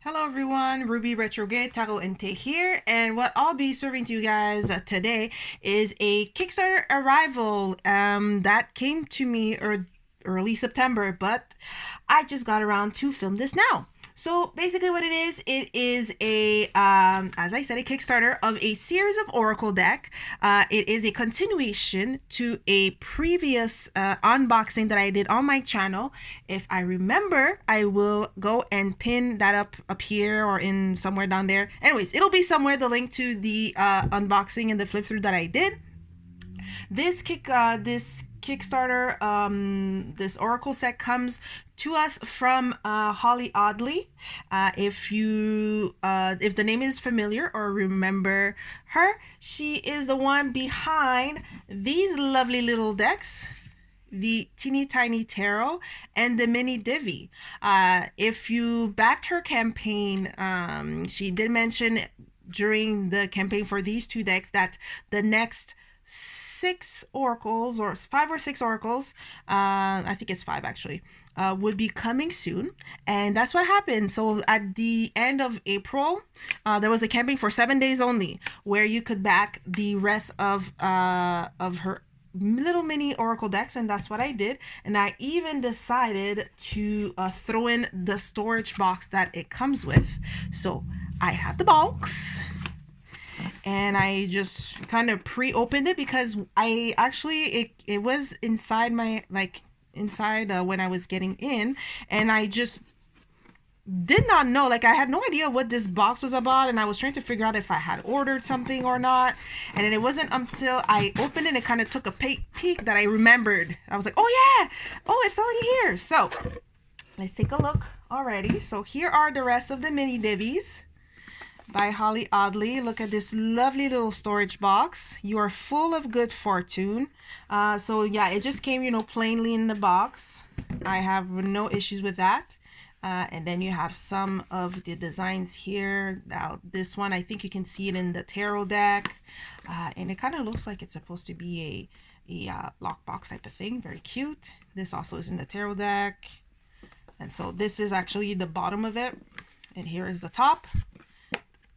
Hello everyone, Ruby Retrograde Taco and Tay here, and what I'll be serving to you guys today is a Kickstarter arrival that came to me early September, but I just got around to film this now. So basically what it is a, as I said, a Kickstarter of a series of Oracle deck. It is a continuation to a previous unboxing that I did on my channel. If I remember, I will go and pin that up here or in somewhere down there. Anyways, it'll be somewhere, the link to the unboxing and the flip through that I did. This Kickstarter, this Oracle set comes to us from Holly Audley. If the name is familiar or remember her, she is the one behind these lovely little decks, the Teeny Tiny Tarot and the Mini Divi. If you backed her campaign, she did mention during the campaign for these two decks that the next 6 oracles, or 5 or 6 oracles, I think it's 5 actually, would be coming soon, and that's what happened. So at the end of April, there was a campaign for 7 days only where you could back the rest of her little mini oracle decks, and that's what I did. And I even decided to throw in the storage box that it comes with. So I have the box, and I just kind of pre-opened it because I actually it was inside my when I was getting in, and I just did not know, I had no idea what this box was about, and I was trying to figure out if I had ordered something or not. And then it wasn't until I opened it and kind of took a peek that I remembered. I was like, oh yeah, oh, it's already here. So let's take a look already. So here are the rest of the Mini Divis by Holly Audley. Look at this lovely little storage box. You are full of good fortune. So yeah, it just came, plainly in the box. I have no issues with that. And then you have some of the designs here. Now this one, I think you can see it in the tarot deck. And it kind of looks like it's supposed to be a lockbox type of thing. Very cute. This also is in the tarot deck. And so this is actually the bottom of it. And here is the top.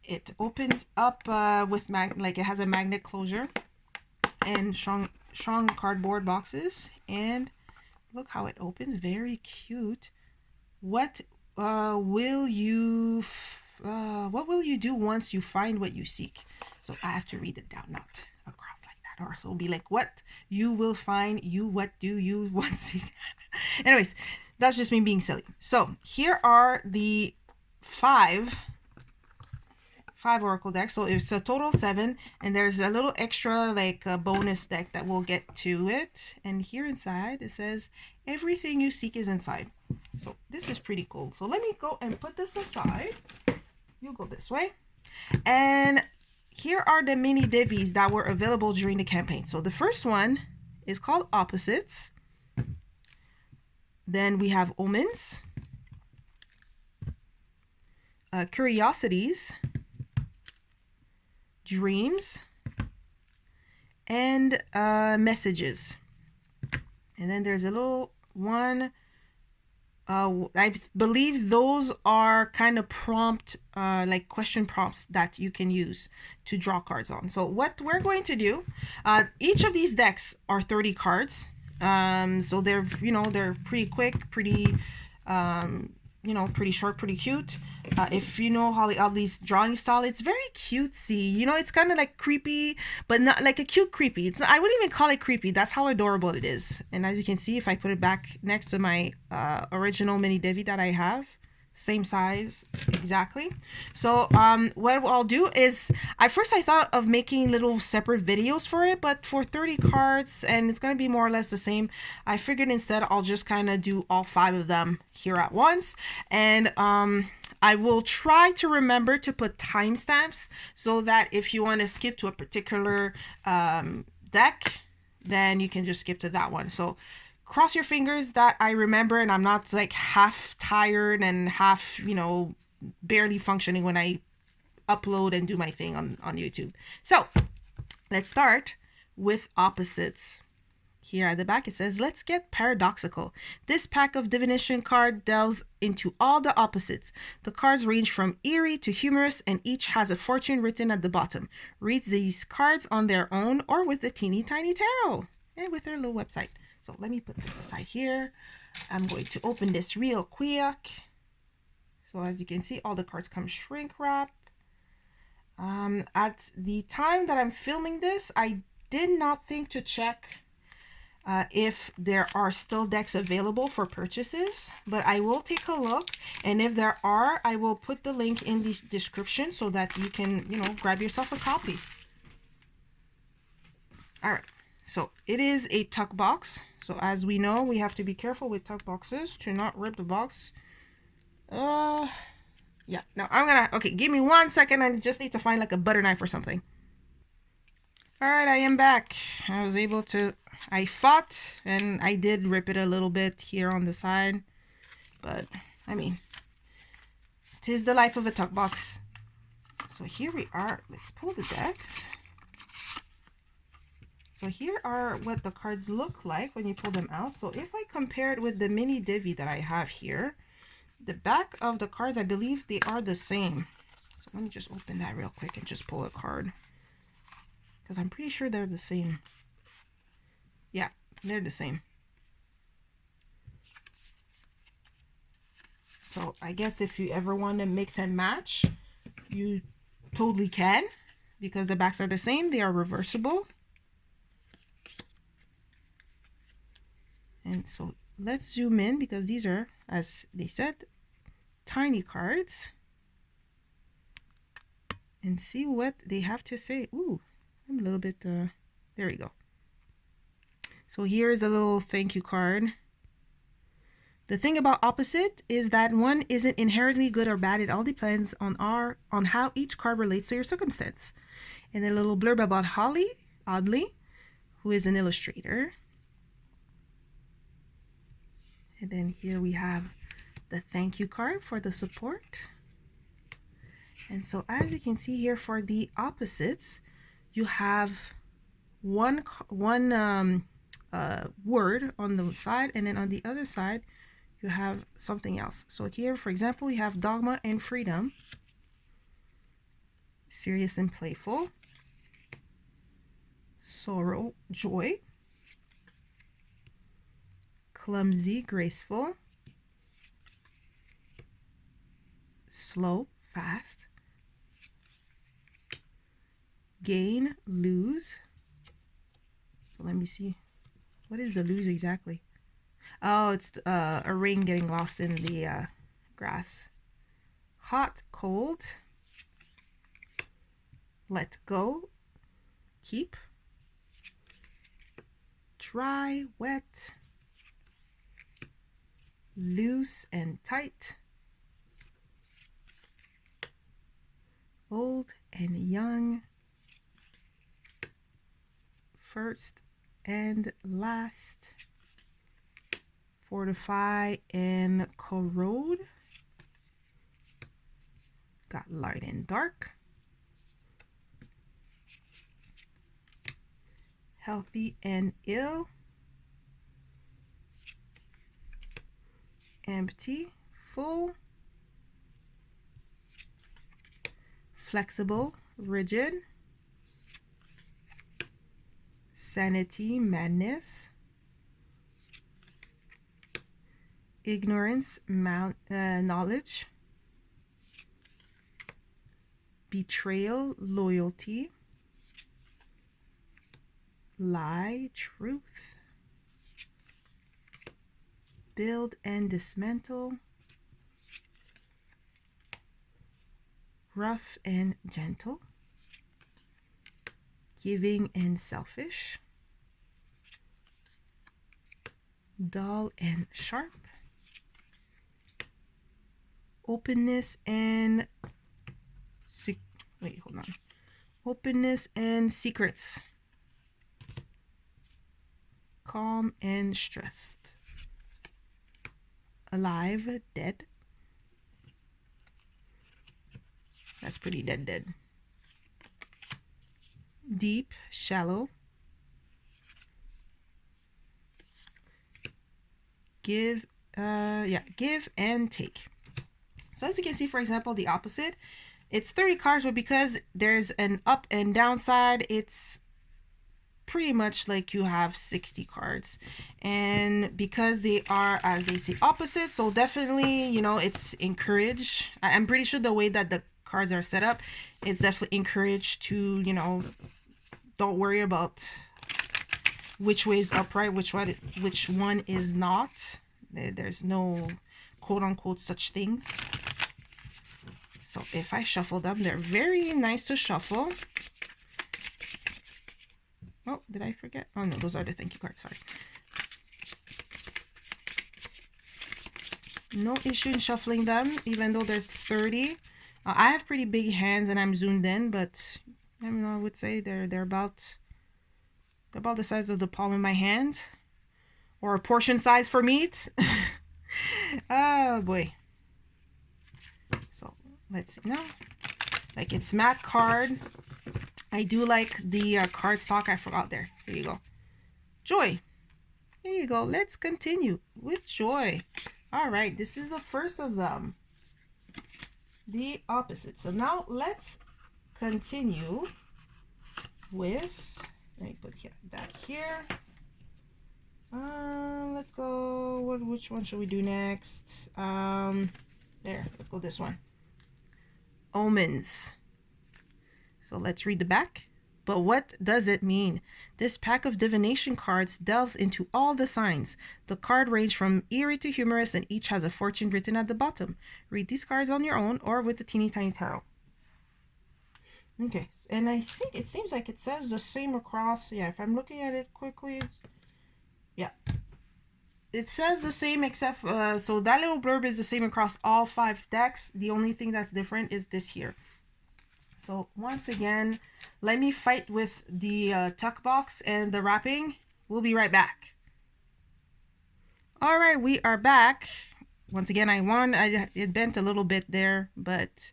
It opens up with it has a magnet closure and strong cardboard boxes. And look how it opens. Very cute. What will you do once you find what you seek? So I have to read it down, not across like that, or so it'll be like, what you will find, what do you want to seek? Anyways, that's just me being silly. So here are the five oracle decks. So it's a total 7, and there's a little extra a bonus deck that we'll get to it. And here inside it says everything you seek is inside. So this is pretty cool. So let me go and put this aside. You go this way. And here are the Mini Divis that were available during the campaign. So the first one is called Opposites. Then we have Omens, Curiosities, Dreams, and Messages. And then there's a little one. I believe those are kind of prompt, question prompts that you can use to draw cards on. So what we're going to do, each of these decks are 30 cards. So they're, they're pretty quick, pretty, pretty short, pretty cute. If you know Holly Audley's drawing style, it's very cutesy. It's kind of like creepy, but not like a cute creepy. I wouldn't even call it creepy. That's how adorable it is. And as you can see, if I put it back next to my original Mini Divi that I have, same size exactly. So what I'll do is, I thought of making little separate videos for it, but for 30 cards, and it's going to be more or less the same, I figured instead I'll just kind of do all 5 of them here at once. And I will try to remember to put timestamps so that if you want to skip to a particular deck, then you can just skip to that one. So cross your fingers that I remember and I'm not half tired and half, barely functioning when I upload and do my thing on YouTube. So let's start with Opposites. Here at the back it says, let's get paradoxical. This pack of divination card delves into all the opposites. The cards range from eerie to humorous, and each has a fortune written at the bottom. Read these cards on their own or with the teeny tiny tarot and with their little website. So let me put this aside here. I'm going to open this real quick. So as you can see, all the cards come shrink wrap. At the time that I'm filming this, I did not think to check if there are still decks available for purchases, but I will take a look, and if there are, I will put the link in the description so that you can, grab yourself a copy. All right, so it is a tuck box. So as we know, we have to be careful with tuck boxes to not rip the box. Yeah, no, okay, give me 1 second. I just need to find like a butter knife or something. All right, I am back. I fought and I did rip it a little bit here on the side, but I mean, 'tis the life of a tuck box. So here we are. Let's pull the decks. So here are what the cards look like when you pull them out. So if I compare it with the Mini Divi that I have here, the back of the cards, I believe they are the same. So let me just open that real quick and just pull a card, because I'm pretty sure they're the same. Yeah, they're the same. So I guess if you ever want to mix and match, you totally can, because the backs are the same. They are reversible. And so let's zoom in, because these are, as they said, tiny cards, and see what they have to say. Ooh, I'm a little bit, there we go. So here's a little thank you card. The thing about opposite is that one isn't inherently good or bad. It all depends on how each card relates to your circumstance. And a little blurb about Holly, Audley, who is an illustrator. And then here we have the thank you card for the support. And so as you can see here, for the opposites, you have one word on the side, and then on the other side you have something else. So here, for example, you have dogma and freedom, serious and playful, sorrow, joy, clumsy, graceful, slow, fast, gain, lose. So let me see, what is the lose exactly? Oh, it's a ring getting lost in the grass. Hot, cold, let go, keep, dry, wet, loose and tight, old and young, first and last, fortify and corrode, got light and dark, healthy and ill, empty, full, flexible, rigid, sanity, madness, ignorance, knowledge, betrayal, loyalty, lie, truth, build and dismantle, rough and gentle, giving and selfish, dull and sharp, openness and openness and secrets, calm and stressed, alive, dead. That's pretty dead. Deep, shallow, give and take. So as you can see, for example, the opposite, it's 30 cards, but because there's an up and down side, it's pretty much like you have 60 cards. And because they are, as they say, opposite, so definitely, you know, it's encouraged. I'm pretty sure the way that the cards are set up, it's definitely encouraged to, you know, don't worry about which way is upright, which one is not. There's no quote-unquote such things. So if I shuffle them, they're very nice to shuffle. Oh, did I forget? Oh no, those are the thank you cards, sorry. No issue in shuffling them, even though they're 30. I have pretty big hands and I'm zoomed in, but I don't know, I would say they're about the size of the palm of my hand, or a portion size for meat. Oh boy. So let's see now. Like, it's matte card. I do like the card stock. I forgot there. Here you go. Joy. Here you go. Let's continue with Joy. All right, this is the first of them. The opposite. So now let's continue with, let me put that here. Let's go, which one should we do next? There, let's go this one. Omens. So let's read the back. But what does it mean? This pack of divination cards delves into all the signs. The card range from eerie to humorous, and each has a fortune written at the bottom. Read these cards on your own or with a teeny tiny tarot. Okay, and I think it seems like it says the same across. Yeah, if I'm looking at it quickly, yeah. It says the same except, so that little blurb is the same across all 5 decks. The only thing that's different is this here. So once again, let me fight with the tuck box and the wrapping. We'll be right back. All right, we are back. Once again, I won. It bent a little bit there, but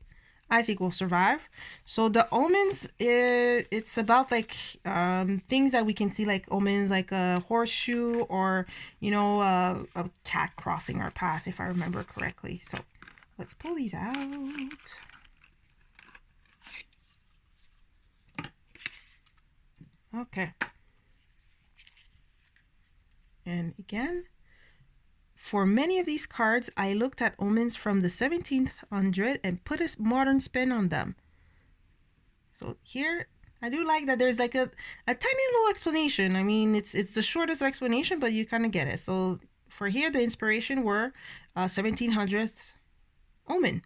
I think we'll survive. So the omens, it's about like things that we can see, like omens, like a horseshoe, or, you know, a cat crossing our path, if I remember correctly. So let's pull these out. Okay. And again, for many of these cards, I looked at omens from the 1700 and put a modern spin on them. So here, I do like that there's like a tiny little explanation. I mean, it's the shortest explanation, but you kind of get it. So for here, the inspiration were 1700s omen.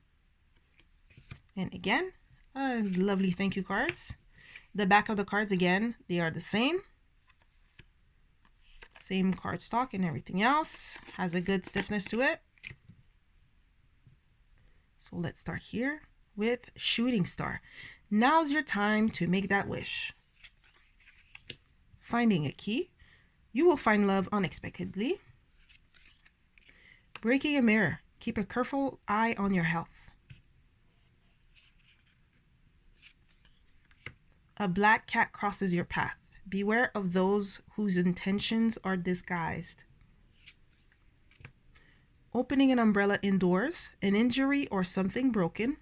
And again, lovely thank you cards. The back of the cards, again, they are the same. Same card stock and everything else. Has a good stiffness to it. So let's start here with Shooting Star. Now's your time to make that wish. Finding a key. You will find love unexpectedly. Breaking a mirror. Keep a careful eye on your health. A black cat crosses your path. Beware of those whose intentions are disguised. Opening an umbrella indoors. An injury or something broken.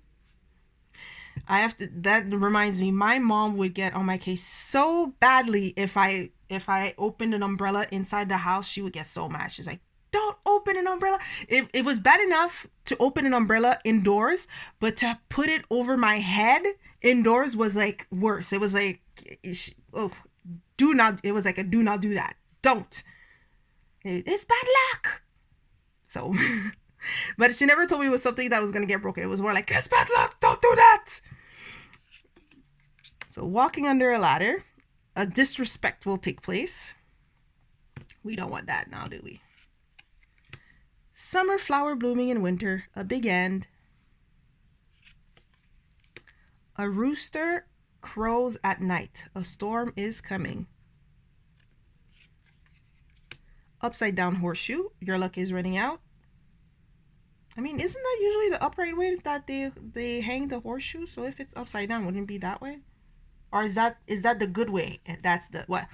That reminds me, my mom would get on my case so badly if I opened an umbrella inside the house. She would get so mad. She's like, don't open an umbrella. It was bad enough to open an umbrella indoors, but to put it over my head indoors was like worse. It was like, do not do that. Don't. It's bad luck. So, but she never told me it was something that was going to get broken. It was more like, it's bad luck. Don't do that. So walking under a ladder, a disrespect will take place. We don't want that now, do we? Summer flower blooming in winter, a big end. A rooster crows at night. A storm is coming. Upside down horseshoe. Your luck is running out. I mean, isn't that usually the upright way that they hang the horseshoe? So if it's upside down, wouldn't it be that way? Or is that the good way? And that's the what?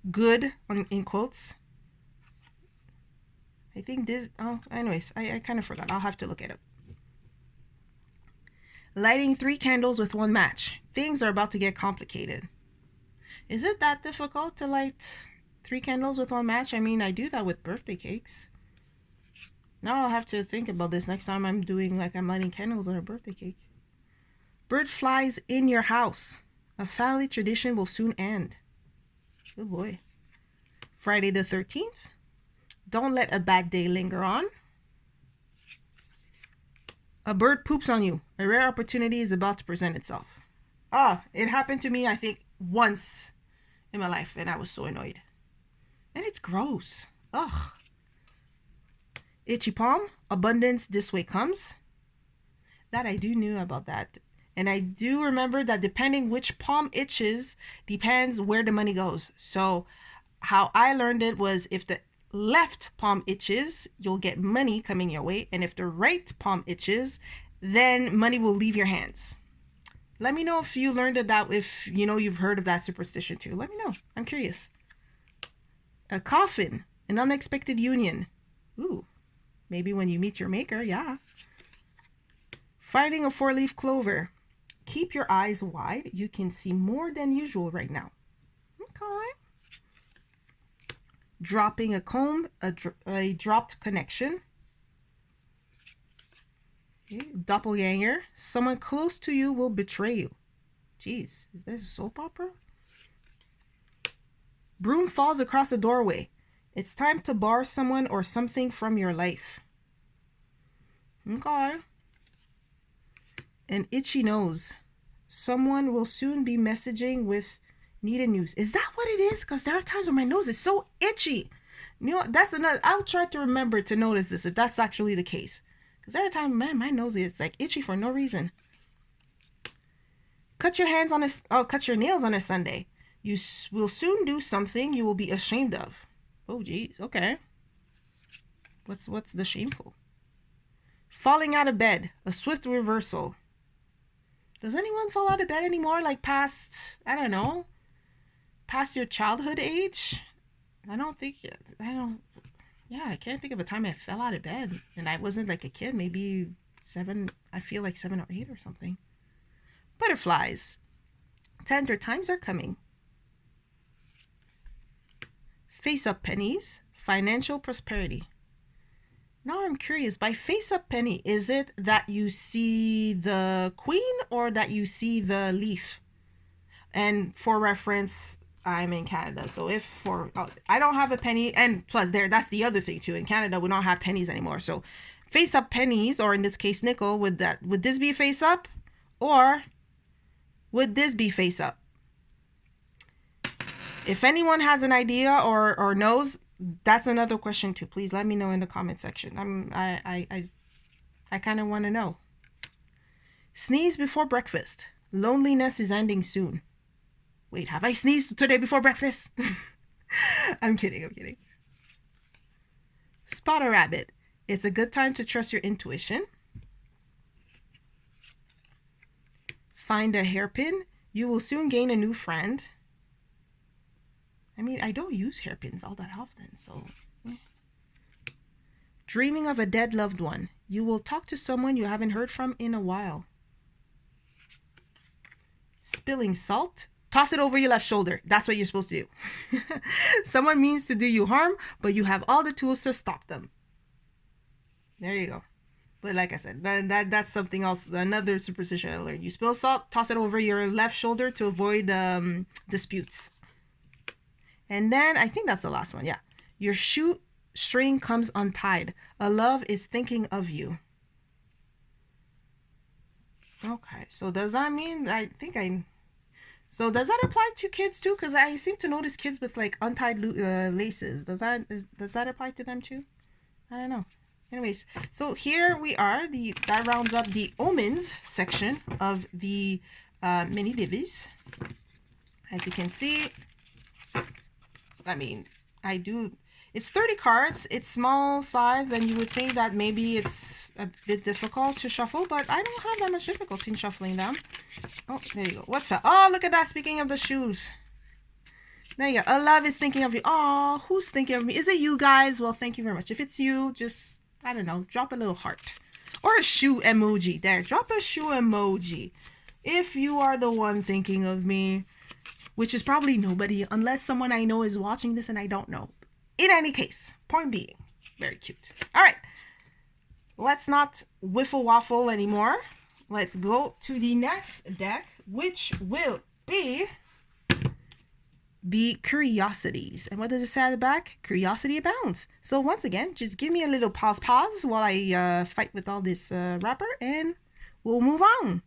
Good in quotes. I think this, oh, anyways, I kind of forgot. I'll have to look at it. Lighting 3 candles with 1 match. Things are about to get complicated. Is it that difficult to light 3 candles with 1 match? I mean, I do that with birthday cakes. Now I'll have to think about this next time I'm doing, like, I'm lighting candles on a birthday cake. Bird flies in your house. A family tradition will soon end. Good boy. Friday the 13th. Don't let a bad day linger on. A bird poops on you. A rare opportunity is about to present itself. Ah, it happened to me, I think, once in my life, and I was so annoyed. And it's gross. Ugh. Itchy palm. Abundance this way comes. That I do knew about that. And I do remember that depending which palm itches, depends where the money goes. So how I learned it was if the left palm itches, you'll get money coming your way. And if the right palm itches, then money will leave your hands. Let me know if you learned it that, if you know you've heard of that superstition too. Let me know. I'm curious. A coffin, an unexpected union. Ooh, maybe when you meet your maker, yeah. Finding a 4-leaf clover. Keep your eyes wide. You can see more than usual right now. Okay. Dropping a comb, a dropped connection. Okay. Doppelganger. Someone close to you will betray you. Jeez, is this a soap opera? Broom falls across a doorway. It's time to bar someone or something from your life. Okay. An itchy nose. Someone will soon be messaging with needed news. Is that what it is? Because there are times when my nose is so itchy. You know, that's another. I'll try to remember to notice this if that's actually the case. Because there are times, man, my nose is like itchy for no reason. Cut your nails on a Sunday. You will soon do something you will be ashamed of. Oh, geez. Okay. What's the shameful? Falling out of bed. A swift reversal. Does anyone fall out of bed anymore? Like past, I don't know, past your childhood age? I can't think of a time I fell out of bed. And I wasn't like a kid, maybe 7, I feel like 7 or 8 or something. Butterflies. Tender times are coming. Face up pennies. Financial prosperity. Now I'm curious, by face up penny, is it that you see the queen or that you see the leaf? And for reference, I'm in Canada. So I don't have a penny, and plus that's the other thing too. In Canada, we don't have pennies anymore. So face up pennies, or in this case, nickel, would this be face up? Or would this be face up? If anyone has an idea or knows, that's another question too. Please let me know in the comment section. I kind of want to know. Sneeze before breakfast. Loneliness is ending soon. Wait, have I sneezed today before breakfast? I'm kidding. Spot a rabbit. It's a good time to trust your intuition. Find a hairpin. You will soon gain a new friend. I mean, I don't use hairpins all that often, so. Dreaming of a dead loved one. You will talk to someone you haven't heard from in a while. Spilling salt. Toss it over your left shoulder. That's what you're supposed to do. Someone means to do you harm, but you have all the tools to stop them. There you go. But like I said, that's something else, another superstition I learned. You spill salt, toss it over your left shoulder to avoid disputes. And then I think that's the last one. Yeah. Your shoe string comes untied. A love is thinking of you. Okay. So does that mean, so does that apply to kids too? Because I seem to notice kids with like untied laces. Does that apply to them too? I don't know. Anyways, so here we are. That rounds up the Omens section of the Mini Divis. As you can see, I mean, it's 30 cards. It's small size, and you would think that maybe it's a bit difficult to shuffle, but I don't have that much difficulty in shuffling them. Oh, there you go. What fell? Oh, look at that. Speaking of the shoes. There you go. A love is thinking of you. Oh, who's thinking of me? Is it you guys? Well, thank you very much. If it's you, just, I don't know, drop a little heart. Or a shoe emoji. There, drop a shoe emoji. If you are the one thinking of me, which is probably nobody, unless someone I know is watching this and I don't know. In any case, point being, very cute. All right, let's not wiffle waffle anymore. Let's go to the next deck, which will be the Curiosities. And what does it say at the back? Curiosity abounds. So once again, just give me a little pause while I fight with all this wrapper, and we'll move on.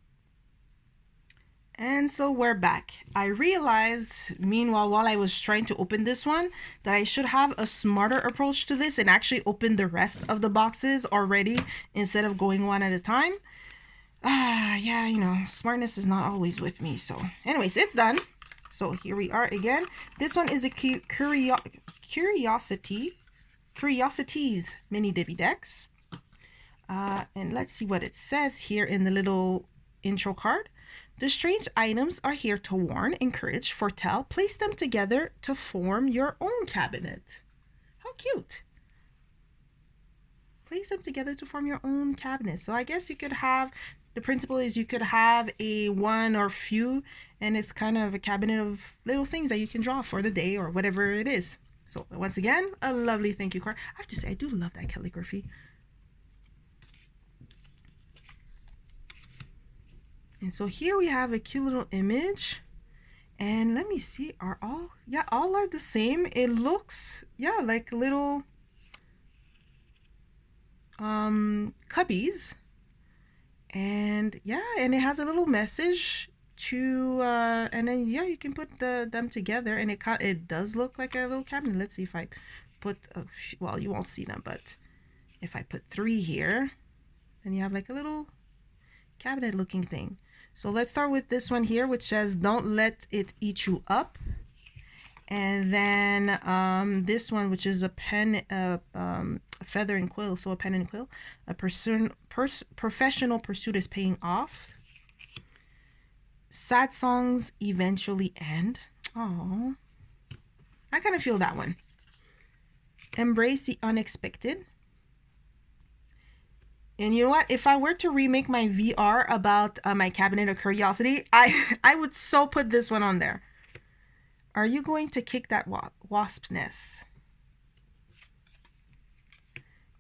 And so we're back. I realized, meanwhile, while I was trying to open this one, that I should have a smarter approach to this and actually open the rest of the boxes already instead of going one at a time. Yeah, you know, smartness is not always with me. So anyways, it's done. So here we are again. This one is a Curiosities Mini Divi Decks. And let's see what it says here in the little intro card. The strange items are here to warn, encourage, foretell. Place them together to form your own cabinet. How cute. Place them together to form your own cabinet. So I guess you could have, the principle is you could have a one or few, and it's kind of a cabinet of little things that you can draw for the day or whatever it is. So once again, a lovely thank you card. I have to say, I do love that calligraphy. And so here we have a cute little image, and let me see, are all, yeah, all are the same. It looks, yeah, like little cubbies, and yeah, and it has a little message to and then yeah, you can put them together, and it does look like a little cabinet. Let's see if I put well, you won't see them, but if I put 3 here, then you have like a little cabinet looking thing. So let's start with this one here, which says don't let it eat you up. And then this one, which is a pen, a feather and quill, so a pen and quill. A professional pursuit is paying off. Sad songs eventually end. Oh, I kind of feel that one. Embrace the unexpected. And you know what? If I were to remake my VR about my cabinet of curiosity, I would so put this one on there. Are you going to kick that wasp nest?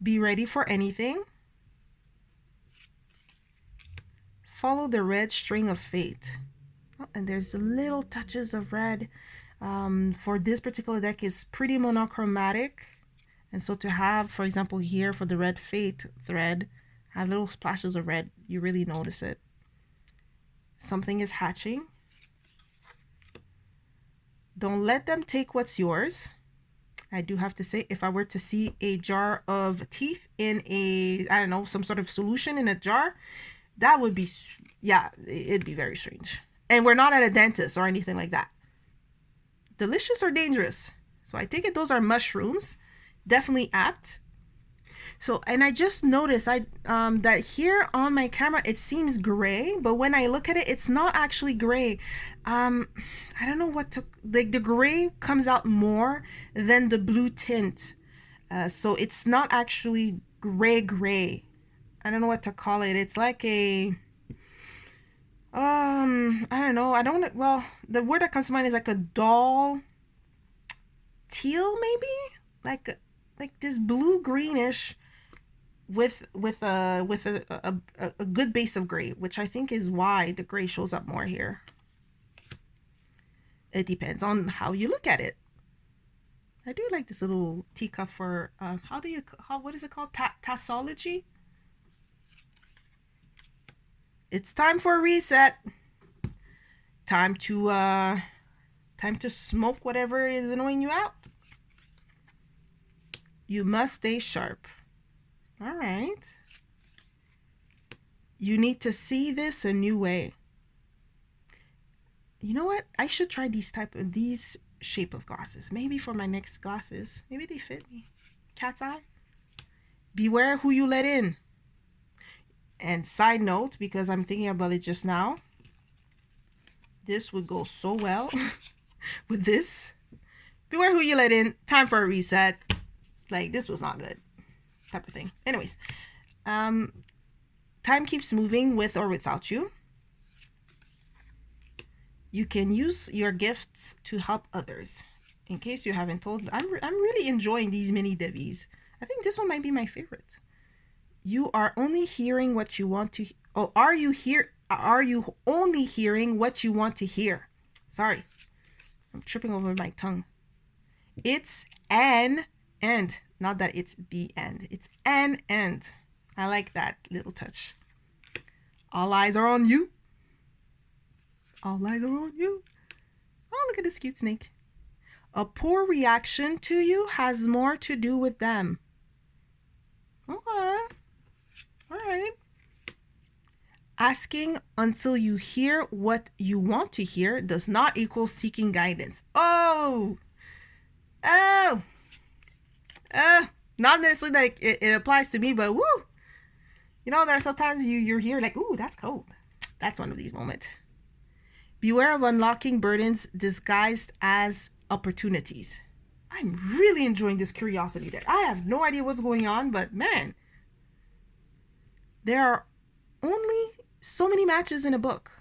Be ready for anything. Follow the red string of fate. Oh, and there's little touches of red. For this particular deck is pretty monochromatic. And so to have, for example, here for the red fate thread, have little splashes of red, you really notice it. Something is hatching. Don't let them take what's yours. I do have to say, if I were to see a jar of teeth in a, I don't know, some sort of solution in a jar, that would be, yeah, it'd be very strange. And we're not at a dentist or anything like that. Delicious or dangerous? So I take it those are mushrooms. Definitely apt. So, and I just noticed that here on my camera, it seems gray, but when I look at it, it's not actually gray. I don't know what to, like the gray comes out more than the blue tint. So it's not actually gray. I don't know what to call it. It's like a, I don't know. Well, the word that comes to mind is like a dull teal, maybe? Like this blue greenish with a good base of gray, which I think is why the gray shows up more here. It depends on how you look at it. I do like this little teacup for what is it called? Tassology. It's time for a reset. Time to smoke whatever is annoying you out. You must stay sharp. All right. You need to see this a new way. You know what? I should try these shape of glasses. Maybe for my next glasses. Maybe they fit me. Cat's eye. Beware who you let in. And side note, because I'm thinking about it just now, this would go so well with this. beware who you let in, time for a reset. Like, this was not good, type of thing. Anyways, time keeps moving with or without you. You can use your gifts to help others. In case you haven't told, I'm really enjoying these mini divis. I think this one might be my favorite. You are only hearing what you want to. Oh, are you only hearing what you want to hear? Sorry, I'm tripping over my tongue. It's an end, not that it's the end. It's an end. I like that little touch. All eyes are on you. All eyes are on you. Oh, look at this cute snake. A poor reaction to you has more to do with them. Okay. All right. Asking until you hear what you want to hear does not equal seeking guidance. Oh. Not necessarily that it applies to me, but woo. You know, there are sometimes you're here like, ooh, that's cold. That's one of these moments. Beware of unlocking burdens disguised as opportunities. I'm really enjoying this curiosity deck. I have no idea what's going on, but man, there are only so many matches in a book.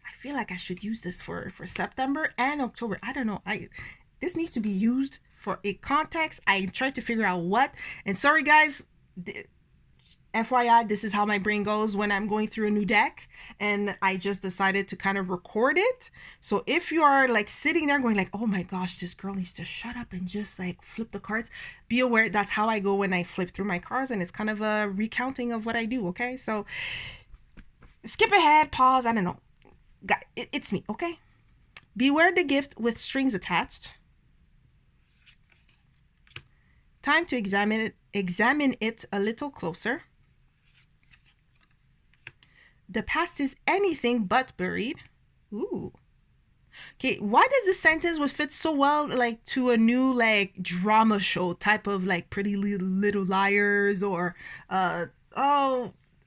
I feel like I should use this for September and October. I don't know. This needs to be used for a context. I tried to figure out what. And sorry, guys. FYI, this is how my brain goes when I'm going through a new deck, and I just decided to kind of record it. So if you are like sitting there going like, oh my gosh, this girl needs to shut up and just like flip the cards, be aware that's how I go when I flip through my cards, and it's kind of a recounting of what I do. Okay, so skip ahead, pause, I don't know. It's me, okay? Beware the gift with strings attached. Time to examine it a little closer. The past is anything but buried. Ooh. Okay, why does this sentence would fit so well like to a new like drama show type of like Pretty Little Liars, or I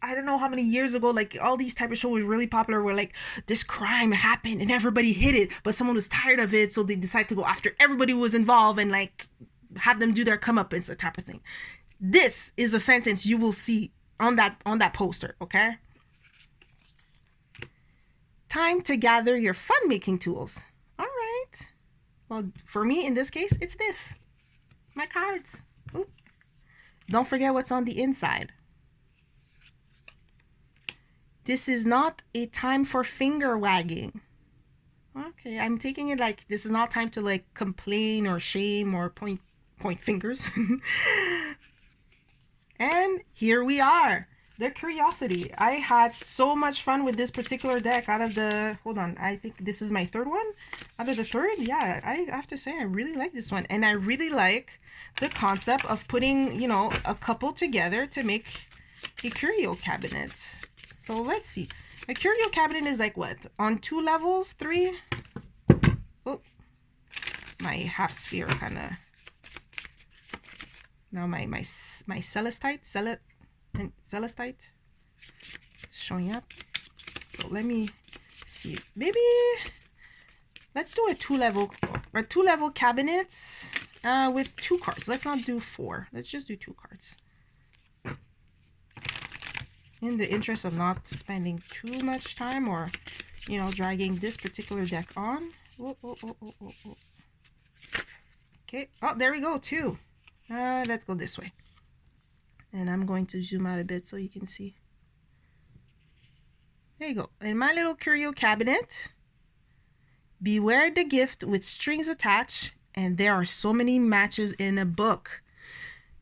don't know how many years ago, like all these type of shows were really popular where like this crime happened and everybody hid it, but someone was tired of it, so they decided to go after everybody who was involved and like have them do their comeuppance, a type of thing. This is a sentence you will see on that poster, okay? Time to gather your fun-making tools. All right. Well, for me, in this case, it's this. My cards. Oop. Don't forget what's on the inside. This is not a time for finger wagging. Okay, I'm taking it like this is not time to like complain or shame or point fingers. And here we are. The Curiosity. I had so much fun with this particular deck out of the, hold on, I think this is my third one. Out of the third, yeah, I have to say I really like this one. And I really like the concept of putting, you know, a couple together to make a curio cabinet. So let's see. A curio cabinet is like what? On 2 levels? 3? Oh, my half sphere kind of. Now my celestite showing up. So let me see. Maybe let's do a 2-level cabinet with 2 cards. Let's not do 4. Let's just do 2 cards. In the interest of not spending too much time or, you know, dragging this particular deck on. Okay. Oh, there we go. 2. Let's go this way. And I'm going to zoom out a bit so you can see. There you go. In my little curio cabinet, beware the gift with strings attached, and there are so many matches in a book.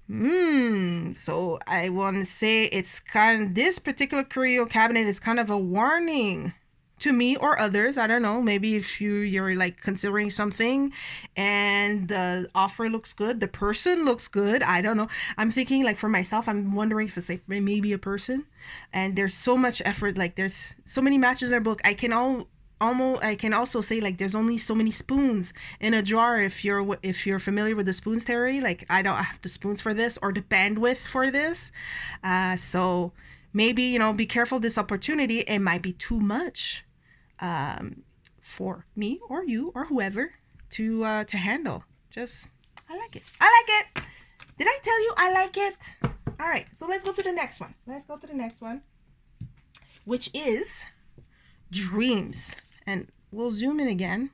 So I want to say it's this particular curio cabinet is kind of a warning to me or others. I don't know, maybe if you're like considering something and the offer looks good, the person looks good, I don't know. I'm thinking like for myself, I'm wondering if it's like maybe a person, and there's so much effort, like there's so many matches in our book. I can also say like there's only so many spoons in a jar. If you're familiar with the spoons theory, like I don't have the spoons for this or the bandwidth for this, so maybe, you know, be careful. This opportunity, it might be too much for me or you or whoever. to handle. Just, I like it. I like it. Did I tell you I like it? All right, so let's go to the next one. Let's go to the next one, which is dreams. And we'll zoom in again.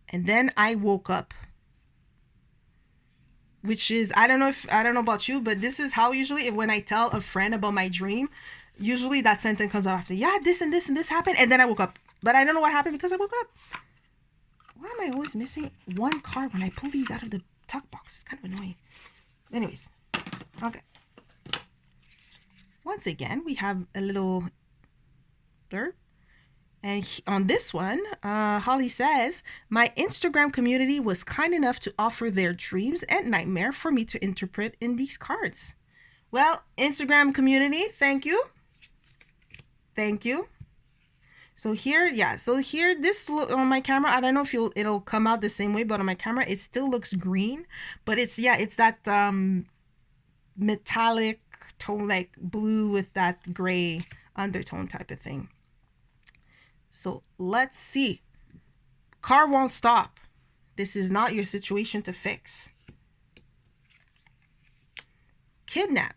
And then I woke up. Which is, I don't know about you, but this is how usually when I tell a friend about my dream, usually that sentence comes after, yeah, this and this and this happened, and then I woke up. But I don't know what happened because I woke up. Why am I always missing one card when I pull these out of the tuck box? It's kind of annoying. Anyways, okay. Once again, we have a little blurb. And on this one, Holly says, my Instagram community was kind enough to offer their dreams and nightmare for me to interpret in these cards. Well, Instagram community, thank you. Thank you. So here, yeah, so here, this look on my camera, I don't know if it'll come out the same way, but on my camera, it still looks green. But it's, yeah, it's that metallic tone, like blue with that gray undertone type of thing. So let's see. Car won't stop. This is not your situation to fix. Kidnap.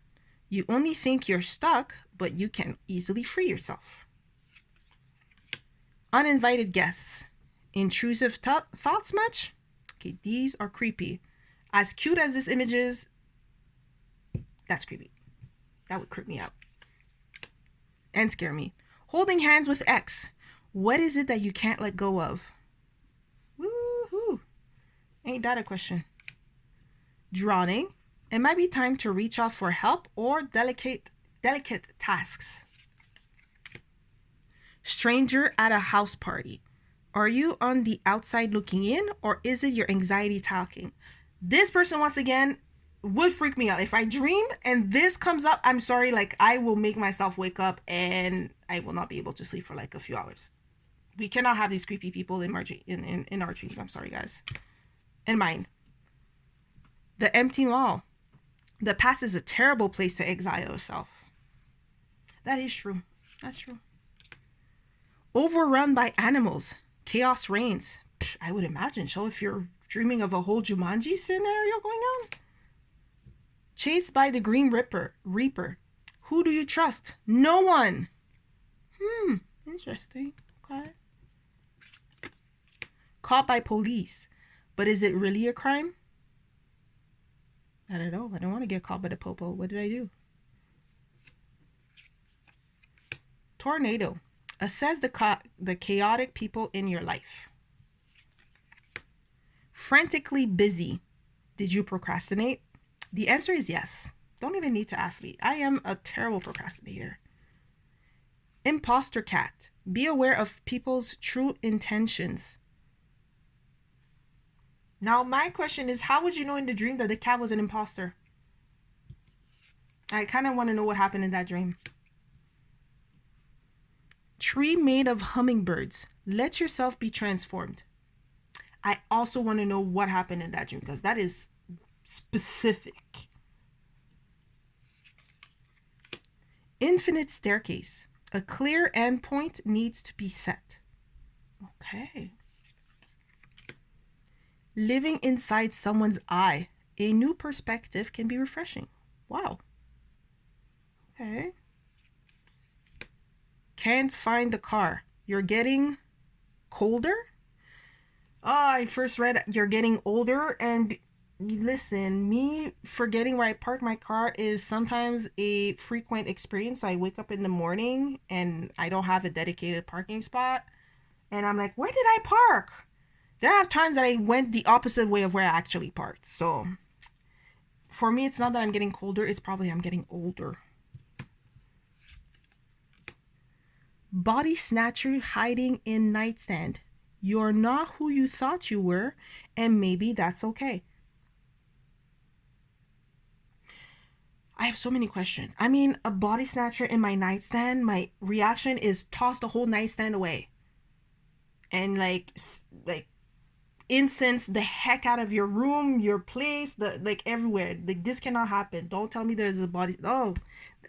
You only think you're stuck, but you can easily free yourself. Uninvited guests. Intrusive thoughts much? Okay, these are creepy. As cute as this image is, that's creepy. That would creep me out. And scare me. Holding hands with ex. What is it that you can't let go of? Woohoo! Ain't that a question? Drowning. It might be time to reach out for help or delicate tasks. Stranger at a house party. Are you on the outside looking in, or is it your anxiety talking? This person, once again, would freak me out. If I dream and this comes up, I'm sorry, like I will make myself wake up and I will not be able to sleep for like a few hours. We cannot have these creepy people in our dreams. I'm sorry, guys. And mine. The empty mall. The past is a terrible place to exile yourself. That is true. That's true. Overrun by animals. Chaos reigns. I would imagine so if you're dreaming of a whole Jumanji scenario going on. Chased by the Green Reaper. Who do you trust? No one. Interesting. Okay. Caught by police. But is it really a crime? I don't know. I don't want to get caught by the popo. What did I do? Tornado. Assess the chaotic people in your life. Frantically busy. Did you procrastinate? The answer is yes. Don't even need to ask me. I am a terrible procrastinator. Imposter cat. Be aware of people's true intentions. Now, my question is, how would you know in the dream that the cat was an imposter? I kind of want to know what happened in that dream. Tree made of hummingbirds. Let yourself be transformed. I also want to know what happened in that dream because that is specific. Infinite staircase. A clear endpoint needs to be set. Okay. Living inside someone's eye. A new perspective can be refreshing. Wow. Okay. Can't find the car. You're getting colder? Oh, I first read you're getting older, and listen, me forgetting where I park my car is sometimes a frequent experience. I wake up in the morning and I don't have a dedicated parking spot. And I'm like, where did I park? There are times that I went the opposite way of where I actually parked. So for me, it's not that I'm getting colder. It's probably I'm getting older. Body snatcher hiding in nightstand. You're not who you thought you were, and maybe that's okay. I have so many questions. I mean, a body snatcher in my nightstand, my reaction is toss the whole nightstand away. And like incense the heck out of your room, your place, everywhere. Like, this cannot happen. Don't tell me there's a body. Oh,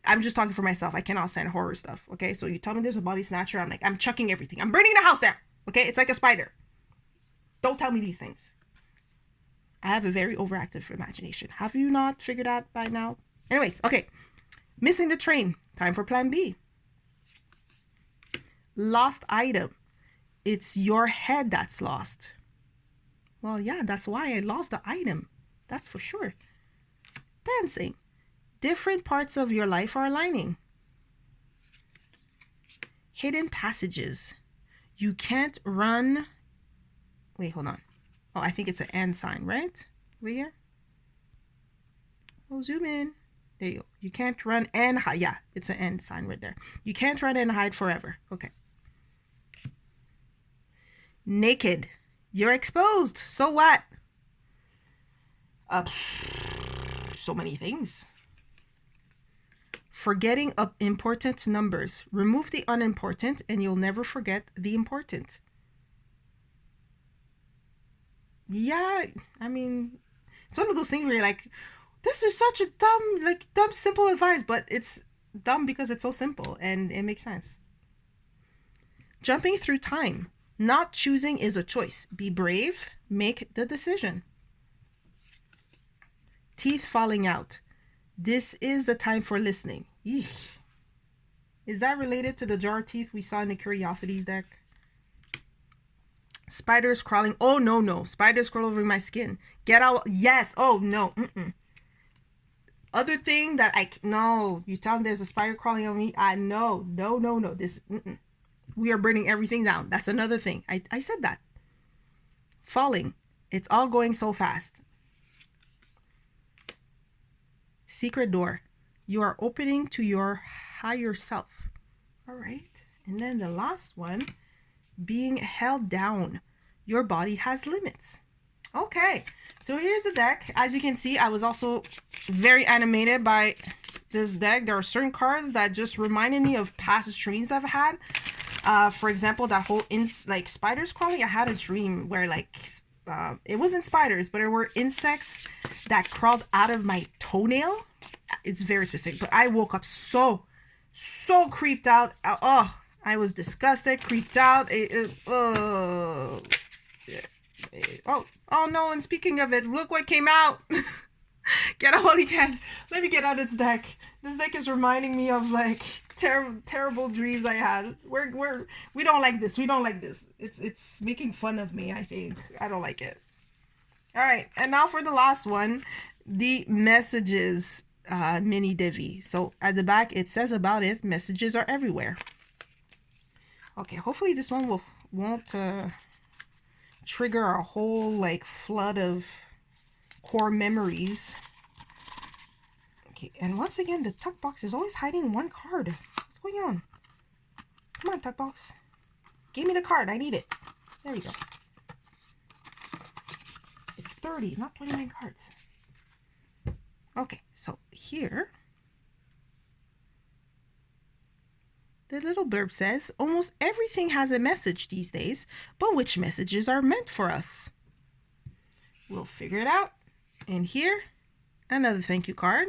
I'm just talking for myself. I cannot stand horror stuff. Okay, so you tell me there's a body snatcher, I'm like, I'm chucking everything. I'm burning the house down. Okay, it's like a spider. Don't tell me these things. I have a very overactive imagination. Have you not figured out by now? Anyways, okay. Missing the train. Time for plan B. Lost item. It's your head that's lost. Well, yeah, that's why I lost the item. That's for sure. Dancing. Different parts of your life are aligning. Hidden passages. You can't run. Wait, hold on. Oh, I think it's an and sign, right? Over here. Oh, zoom in. There you go. You can't run and hide. Yeah, it's an and sign right there. You can't run and hide forever. Okay. Naked. You're exposed. So what? So many things. Forgetting important numbers. Remove the unimportant and you'll never forget the important. Yeah, I mean, it's one of those things where you're like, this is such a dumb, simple advice, but it's dumb because it's so simple and it makes sense. Jumping through time. Not choosing is a choice. Be brave. Make the decision. Teeth falling out. This is the time for listening. Eesh. Is that related to the jar of teeth we saw in the Curiosities deck? Spiders crawling. Oh, no. Spiders crawl over my skin. Get out. Yes. Oh, no. Other thing that no. You tell them there's a spider crawling on me. No. This. We are burning everything down. That's another thing. I said that. Falling. It's all going so fast. Secret door. You are opening to your higher self. All right. And then the last one. Being held down. Your body has limits. Okay. So here's the deck. As you can see, I was also very animated by this deck. There are certain cards that just reminded me of past dreams I've had. For example, that whole spiders crawling. I had a dream where it wasn't spiders, but there were insects that crawled out of my toenail. It's very specific, but I woke up so creeped out. I was disgusted, creeped out. Oh no! And speaking of it, look what came out. Get out while you can. Let me get out this deck. This deck is reminding me of terrible dreams I had. We don't like this. We don't like this. It's making fun of me, I think. I don't like it. All right, and now for the last one, the messages mini divi. So at the back it says about it, messages are everywhere. Okay, hopefully this one won't trigger a whole flood of core memories. Okay, and once again, the tuck box is always hiding one card. What's going on? Come on, tuck box. Give me the card. I need it. There you go. It's 30, not 29 cards. Okay, so here, the little blurb says, almost everything has a message these days, but which messages are meant for us? We'll figure it out. And here, another thank you card.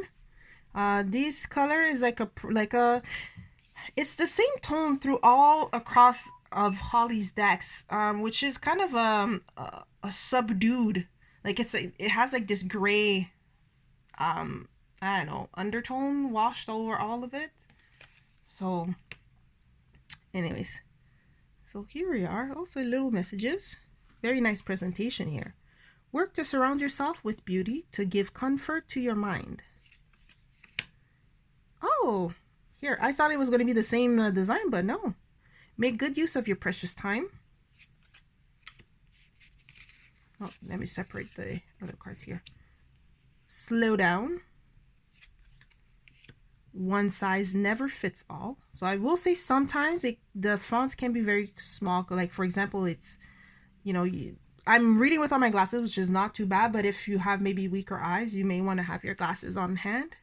This color is it's the same tone through all across of Holly's decks, which is kind of a subdued, it has this gray, I don't know, undertone washed over all of it. So anyways, so here we are. Also little messages. Very nice presentation here. Work to surround yourself with beauty to give comfort to your mind. Oh, here, I thought it was going to be the same design, but no. Make good use of your precious time. Oh, let me separate the other cards here. Slow down. One size never fits all. So I will say sometimes the fonts can be very small. For example, it's, I'm reading with all my glasses, which is not too bad. But if you have maybe weaker eyes, you may want to have your glasses on hand.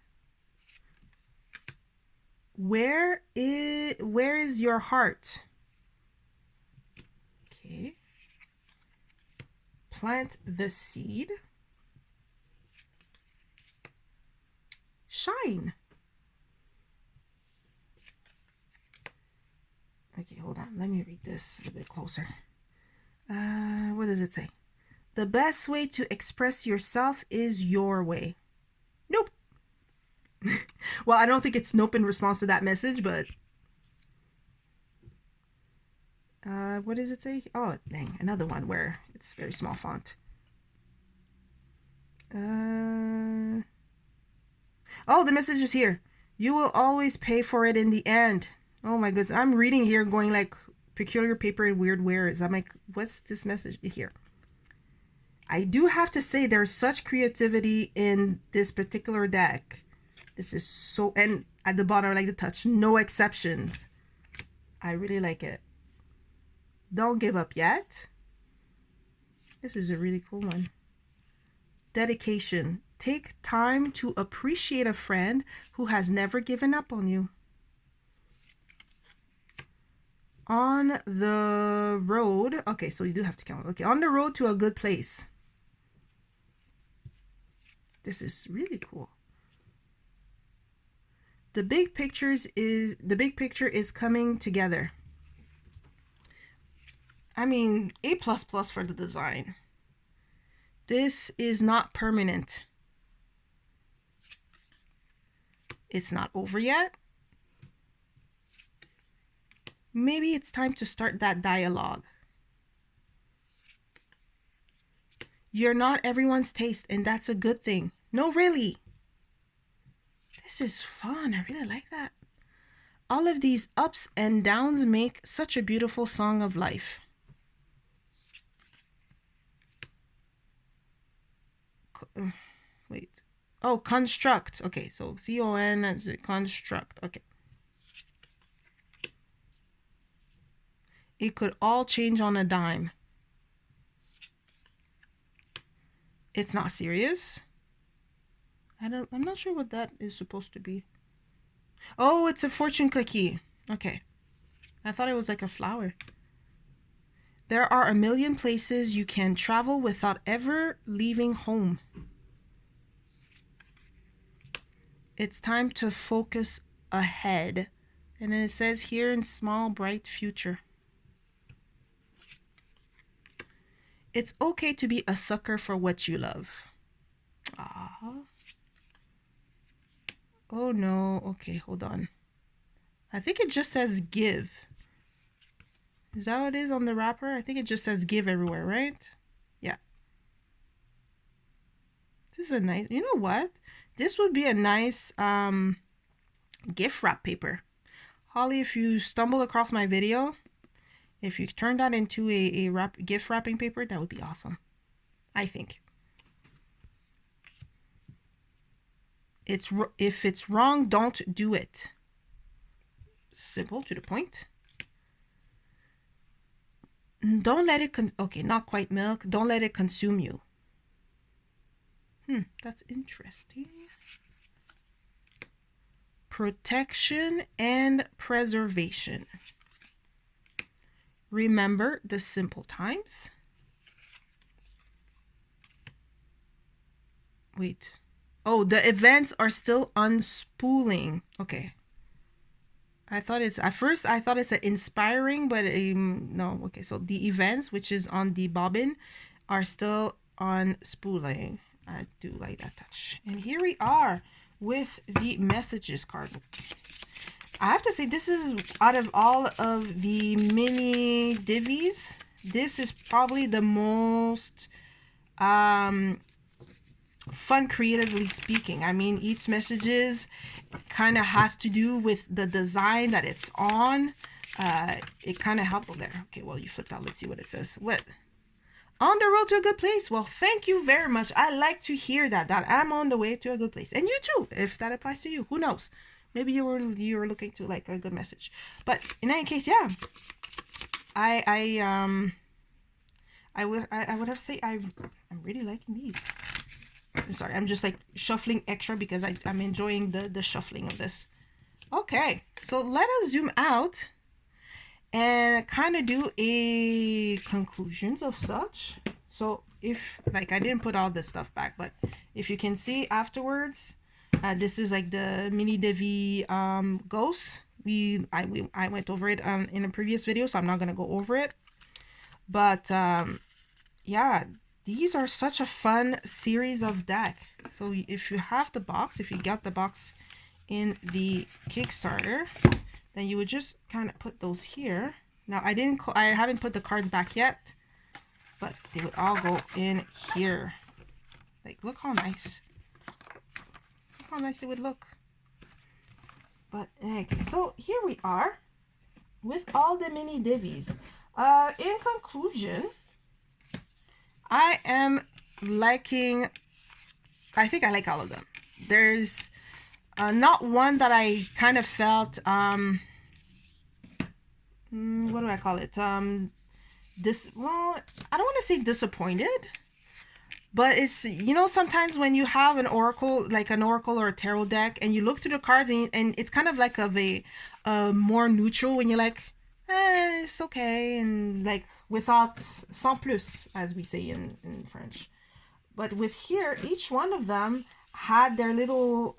Where is your heart? Okay. Plant the seed. Shine. Okay, hold on. Let me read this a bit closer. What does it say? The best way to express yourself is your way. Nope. Well, I don't think it's nope in response to that message, but what does it say? Oh, dang, another one where it's very small font. Oh, the message is here. You will always pay for it in the end. Oh my goodness. I'm reading here going like peculiar paper and weird wares. I'm like, what's this message here? I do have to say there's such creativity in this particular deck. This is so, and at the bottom I like the touch, no exceptions. I really like it. Don't give up yet. This is a really cool one. Dedication. Take time to appreciate a friend who has never given up on you. On the road. Okay, so you do have to count. Okay, on the road to a good place. This is really cool. The big picture is coming together. I mean, A++ for the design. This is not permanent. It's not over yet. Maybe it's time to start that dialogue. You're not everyone's taste, and that's a good thing. No, really. This is fun. I really like that. All of these ups and downs make such a beautiful song of life. Wait. Oh, construct. Okay, so C-O-N as construct. Okay. It could all change on a dime. It's not serious. I'm not sure what that is supposed to be. Oh, it's a fortune cookie. Okay. I thought it was like a flower. There are a million places you can travel without ever leaving home. It's time to focus ahead. And then it says here in small, bright future. It's okay to be a sucker for what you love. Ah. Oh no. Okay, hold on. I think it just says give. Is that what it is on the wrapper? I think it just says give everywhere, right? Yeah. This is a nice, you know what? This would be a nice gift wrap paper. Holly, if you stumble across my video, if you turn that into a gift wrapping paper, that would be awesome. I think. If it's wrong, don't do it. Simple, to the point. Don't let it okay, not quite milk. Don't let it consume you. That's interesting. Protection and preservation. Remember the simple times. Wait. Oh, the events are still unspooling. Okay. At first I thought it said inspiring, but no. Okay, so the events, which is on the bobbin, are still unspooling. I do like that touch. And here we are with the messages card. I have to say, this is, out of all of the mini divis, this is probably the most fun, creatively speaking. I mean, each messages kind of has to do with the design that it's on. It kind of helpful there. Okay, well, you flipped out. Let's see what it says. What? On the road to a good place. Well, thank you very much. I like to hear that I'm on the way to a good place. And you too, if that applies to you. Who knows? Maybe you were looking to like a good message. But in any case, yeah. I would have to say I'm really liking these. I'm sorry, I'm just like shuffling extra because I'm enjoying the shuffling of this. Okay, so let us zoom out and kind of do a conclusions of such. So if, like, I didn't put all this stuff back, but if you can see afterwards, this is like the Mini Divi ghosts. I went over it in a previous video, so I'm not gonna go over it. But yeah, these are such a fun series of deck. So if you have the box, if you got the box in the Kickstarter, then you would just kind of put those here. Now I haven't put the cards back yet, but they would all go in here. Like, look how nice. Look how nice they would look. But okay, so here we are with all the mini divis. In conclusion, I am liking, I think I like all of them. There's not one that I kind of felt, what do I call it? Well, I don't want to say disappointed, but it's, you know, sometimes when you have an oracle, like an oracle or a tarot deck, and you look through the cards and it's kind of like of a more neutral, when you're like, it's okay, and like without sans plus, as we say in French. But with here, each one of them had their little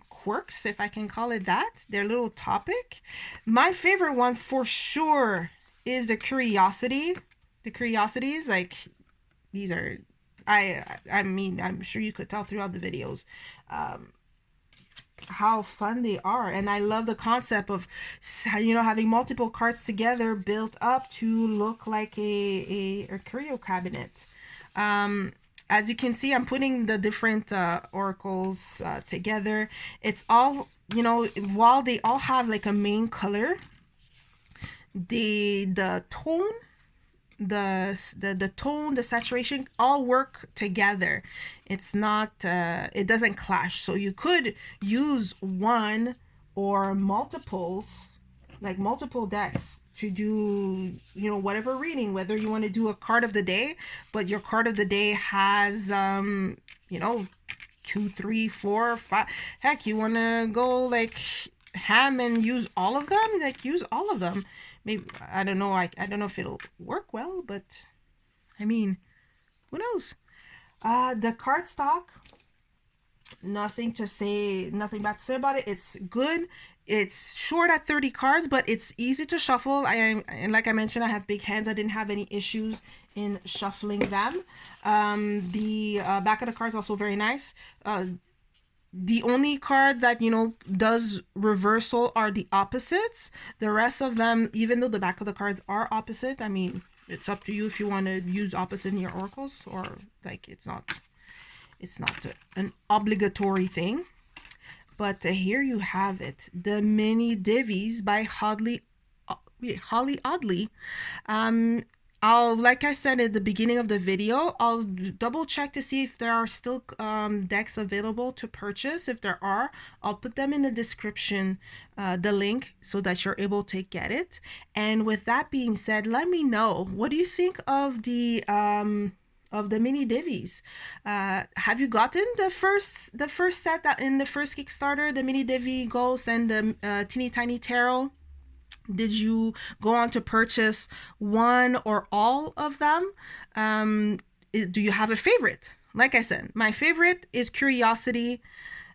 quirks, if I can call it that, their little topic. My favorite one for sure is the Curiosity. The Curiosities, like, these are, I mean, I'm sure you could tell throughout the videos how fun they are. And I love the concept of, you know, having multiple cards together built up to look like a curio cabinet. As you can see, I'm putting the different oracles together. It's all, you know, while they all have like a main color, the tone, the tone, the saturation all work together. It's not, it doesn't clash. So you could use one or multiples, like multiple decks, to do, you know, whatever reading, whether you want to do a card of the day, but your card of the day has, you know, 2, 3, 4, 5. Heck, you want to go like ham and use all of them, like use all of them. Maybe, I don't know, I don't know if it'll work well, but I mean, who knows? The card stock, nothing bad to say about it. It's good. It's short at 30 cards, but it's easy to shuffle. And like I mentioned, I have big hands. I didn't have any issues in shuffling them. The back of the cards also very nice. The only card that, you know, does reversal are the opposites. The rest of them, even though the back of the cards are opposite, I mean, it's up to you if you want to use opposite in your oracles, or like it's not an obligatory thing. But here you have it, the Mini Divis by Holly Audley. Like I said at the beginning of the video, I'll double check to see if there are still decks available to purchase. If there are, I'll put them in the description, the link, so that you're able to get it. And with that being said, let me know, what do you think of the Mini Divis? Have you gotten the first set that in the first Kickstarter, the Mini Divi Ghost and the Teeny Tiny Tarot? Did you go on to purchase one or all of them? Do you have a favorite? Like I said, my favorite is Curiosities.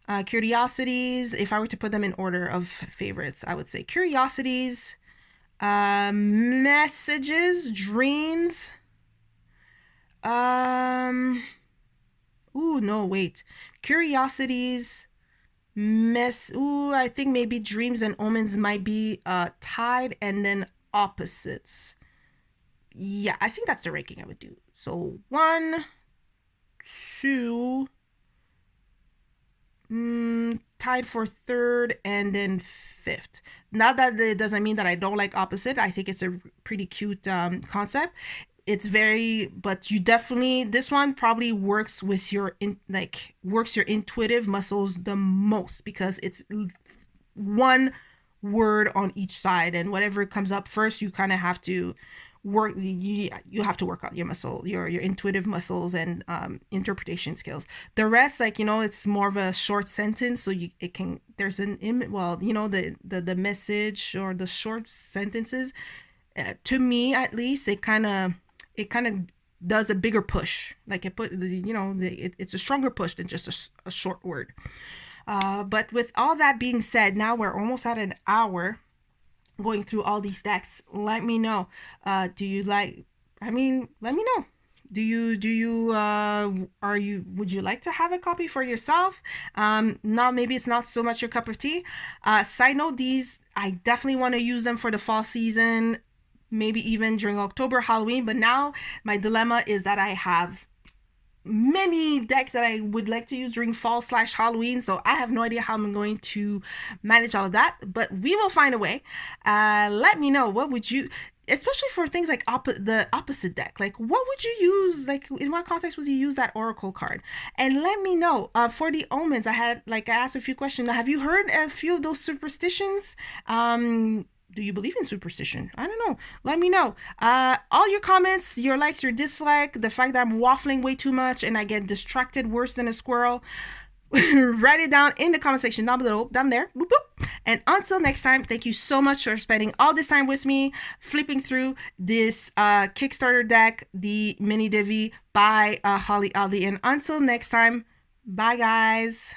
If I were to put them in order of favorites, I would say Curiosities, Messages, Dreams. Curiosities, I think maybe Dreams and Omens might be tied, and then opposites. Yeah, I think that's the ranking I would do. So 1, 2, tied for third, and then fifth. Not that it doesn't mean that I don't like opposite. I think it's a pretty cute concept. It's very, but you definitely, this one probably works with your works your intuitive muscles the most, because it's one word on each side, and whatever comes up first, you kind of have to work. You have to work out your your intuitive muscles and interpretation skills. The rest, like, you know, it's more of a short sentence, so there's an you know, the message or the short sentences. To me, at least, it kind of does a bigger push. Like it's a stronger push than just a short word. But with all that being said, now we're almost at an hour going through all these decks. Let me know. Do you like? I mean, let me know. Would you like to have a copy for yourself? Now maybe it's not so much your cup of tea. Side note, these I definitely want to use them for the fall season, maybe even during October, Halloween. But now my dilemma is that I have many decks that I would like to use during fall/Halloween, so I have no idea how I'm going to manage all of that, but we will find a way. Let me know, what would you, especially for things like the opposite deck, like what would you use, like in what context would you use that Oracle card? And let me know. For the Omens, I asked a few questions. Have you heard a few of those superstitions? Do you believe in superstition? I don't know. Let me know. All your comments, your likes, your dislike, the fact that I'm waffling way too much and I get distracted worse than a squirrel. Write it down in the comment section down below, down there. Boop, boop. And until next time, thank you so much for spending all this time with me, flipping through this Kickstarter deck, the Mini Divi by Holly Aldi. And until next time, bye guys.